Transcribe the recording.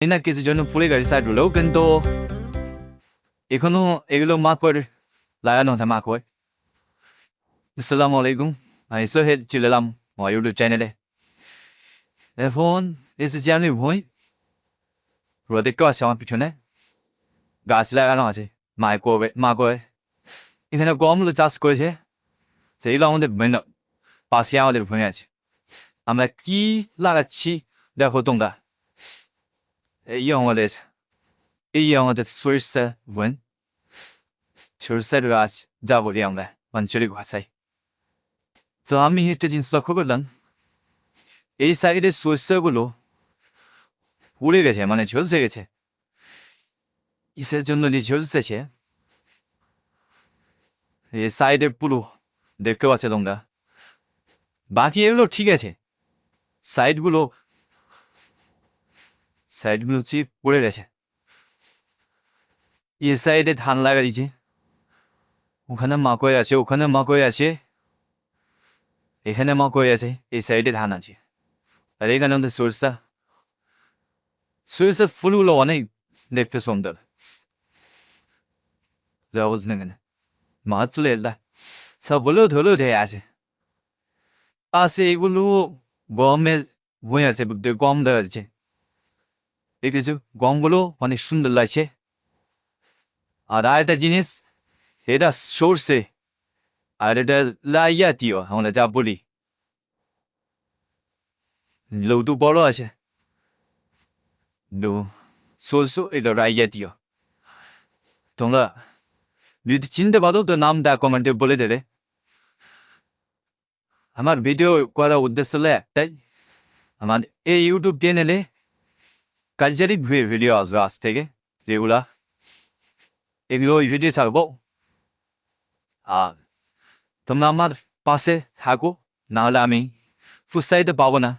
না কিছু জন্য ফুলে গাড়ি সাইড হলেও কিন্তু এখনো এগুলো মার্ক করে লাগানো থাকে মার্ক হয়। আসসালামু আলাইকুম, আমি সোহেল চলে এলাম আমার ইউটিউব চ্যানেলে। এখন এসেছি আমি ভুঁই রোদে গাছ আমার পিছনে গাছ লাগানো আছে মা করে এখানে গমগুলো চাষ করেছে, সেইগুলো আমাদের পাশে আমাদের ভুঁই আছে। আমরা কি লাগাচ্ছি দেখো তোমরা। এই আমাদের সরিষা ভুঁই, সরিষার গাছ যা বলি আমরা আঞ্চলিক ভাষায়। তো আমি একটা জিনিস লক্ষ্য করলাম, এই সাইডের সরিষাগুলো উড়ে গেছে, মানে ঝলসে গেছে। কিসের জন্য যে ঝলসেছে এই সাইডের পুরো দেখতে পাচ্ছ তোমরা। বাকি এগুলো ঠিক আছে, সাইডগুলো সাইডগুলো হচ্ছে পড়ে গেছে। এই সাইডে ধান লাগা দিয়েছে, ওখানে মাকই আছে, ওখানে মাকই আছে, এখানে মাকই আছে, এই সাইডে ধান আছে। আর এখানে আমাদের সরিষা, সরিষার ফুলগুলো অনেক দেখতে সুন্দর। যা বলছেন এখানে মাছ চলে এলা সব হলুদ হলুদ হয়ে আছে। পাশে এগুলো গমের বই আছে, গম দেওয়া আছে। দেখেছো গমগুলো অনেক সুন্দর লাগছে। আর আরেকটা জিনিস, এটা সরষে আর এটা লাই জাতীয় আমরা যা বলি, লৌটু বড় আছে, সরষে এটা রাই জাতীয়। তোমরা যদি চিনতে পারো তো নামটা কমেন্টে বলে দেবে। আমার ভিডিও করার উদ্দেশ্য হলো একটাই, আমার এই ইউটিউব চ্যানেলে কালচারি ভিডিও আসবে আজ থেকে, যেগুলা এগুলো ভিডিও ছাড়বো। আর তোমরা আমার পাশে থাকো, নাহলে আমি ফুটসাইতে পাবো না।